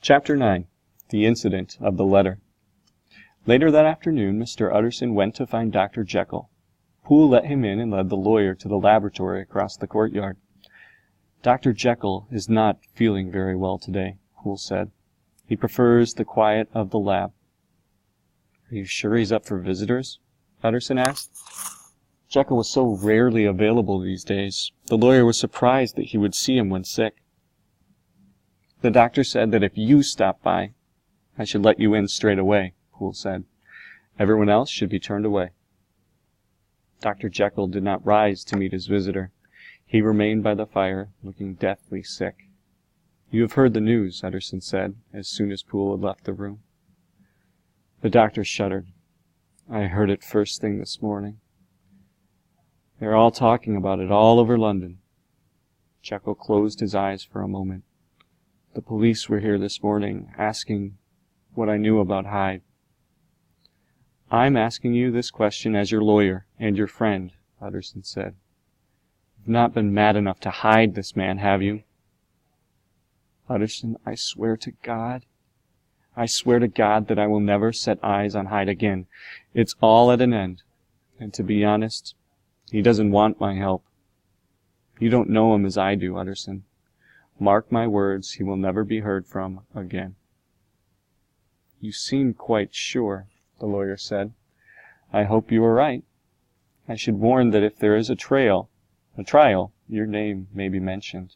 Chapter 9. The Incident of the Letter. Later that afternoon, Mr. Utterson went to find Dr. Jekyll. Poole let him in and led the lawyer to the laboratory across the courtyard. "Dr. Jekyll is not feeling very well today," Poole said. "He prefers the quiet of the lab." "Are you sure he's up for visitors?" Utterson asked. Jekyll was so rarely available these days. The lawyer was surprised that he would see him when sick. "The doctor said that if you stopped by, I should let you in straight away," Poole said. "Everyone else should be turned away." Dr. Jekyll did not rise to meet his visitor. He remained by the fire, looking deathly sick. "You have heard the news," Utterson said, as soon as Poole had left the room. The doctor shuddered. "I heard it first thing this morning. They're all talking about it all over London." Jekyll closed his eyes for a moment. "The police were here this morning, asking what I knew about Hyde." "I'm asking you this question as your lawyer and your friend," Utterson said. "You've not been mad enough to hide this man, have you?" "Utterson, I swear to God that I will never set eyes on Hyde again. It's all at an end. And to be honest, he doesn't want my help. You don't know him as I do, Utterson. Mark my words, he will never be heard from again." "You seem quite sure," the lawyer said. "I hope you are right. I should warn that if there is a trial, your name may be mentioned."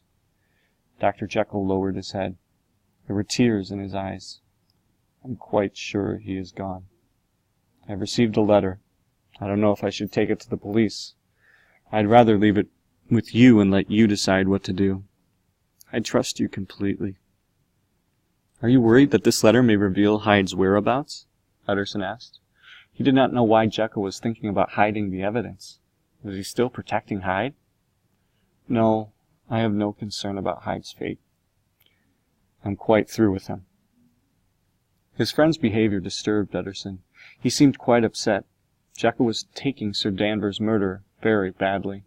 Dr. Jekyll lowered his head. There were tears in his eyes. "I'm quite sure he is gone. I've received a letter. I don't know if I should take it to the police. I'd rather leave it with you and let you decide what to do. I trust you completely." "Are you worried that this letter may reveal Hyde's whereabouts?" Utterson asked. He did not know why Jekyll was thinking about hiding the evidence. Was he still protecting Hyde? "No, I have no concern about Hyde's fate. I'm quite through with him." His friend's behavior disturbed Utterson. He seemed quite upset. Jekyll was taking Sir Danvers' murder very badly.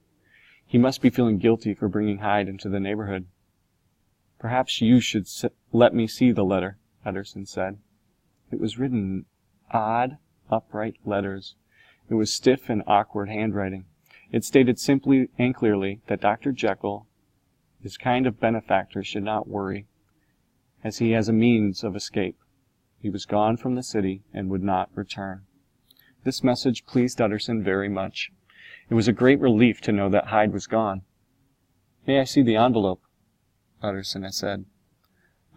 He must be feeling guilty for bringing Hyde into the neighborhood. "Perhaps you should let me see the letter," Utterson said. It was written in odd, upright letters. It was stiff and awkward handwriting. It stated simply and clearly that Dr. Jekyll, his kind of benefactor, should not worry, as he has a means of escape. He was gone from the city and would not return. This message pleased Utterson very much. It was a great relief to know that Hyde was gone. "May I see the envelope?" Utterson had said.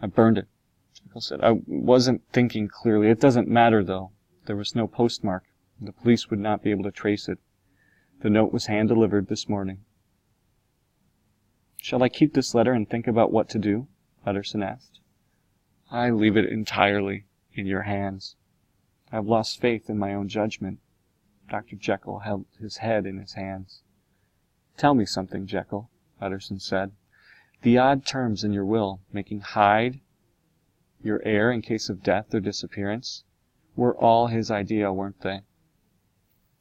"I burned it," Jekyll said. "I wasn't thinking clearly. It doesn't matter, though. There was no postmark. The police would not be able to trace it. The note was hand-delivered this morning." "Shall I keep this letter and think about what to do?" Utterson asked. "I leave it entirely in your hands. I have lost faith in my own judgment." Dr. Jekyll held his head in his hands. "Tell me something, Jekyll," Utterson said. "The odd terms in your will, making Hyde your heir in case of death or disappearance, were all his idea, weren't they?"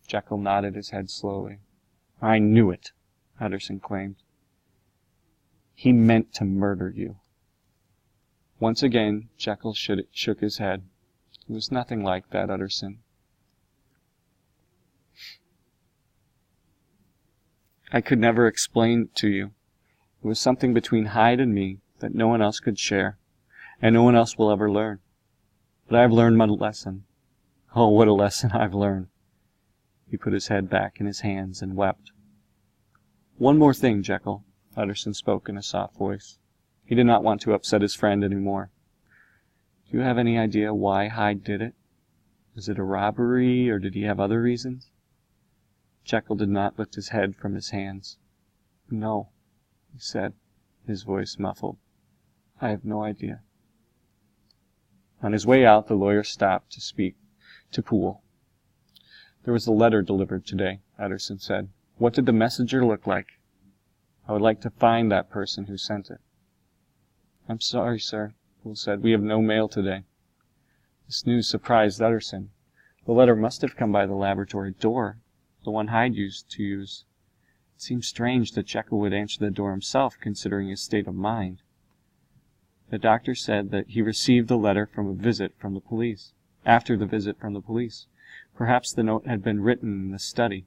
Jekyll nodded his head slowly. "I knew it," Utterson claimed. "He meant to murder you." Once again, Jekyll shook his head. "It was nothing like that, Utterson. I could never explain to you. It was something between Hyde and me that no one else could share, and no one else will ever learn. But I've learned my lesson. Oh, what a lesson I've learned." He put his head back in his hands and wept. "One more thing, Jekyll," Utterson spoke in a soft voice. He did not want to upset his friend any more. "Do you have any idea why Hyde did it? Was it a robbery, or did he have other reasons?" Jekyll did not lift his head from his hands. "No," he said, his voice muffled. "I have no idea." On his way out, the lawyer stopped to speak to Poole. "There was a letter delivered today," Utterson said. "What did the messenger look like? I would like to find that person who sent it." "I'm sorry, sir," Poole said. "We have no mail today." This news surprised Utterson. The letter must have come by the laboratory door, the one Hyde used to use. It seemed strange that Jekyll would answer the door himself, considering his state of mind. The doctor said that he received the letter from a visit from the police. After the visit from the police. Perhaps the note had been written in the study.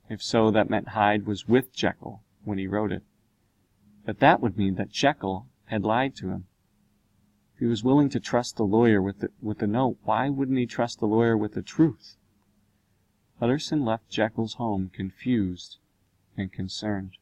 If so, that meant Hyde was with Jekyll when he wrote it. But that would mean that Jekyll had lied to him. If he was willing to trust the lawyer with the note, why wouldn't he trust the lawyer with the truth? Utterson left Jekyll's home confused and concerned.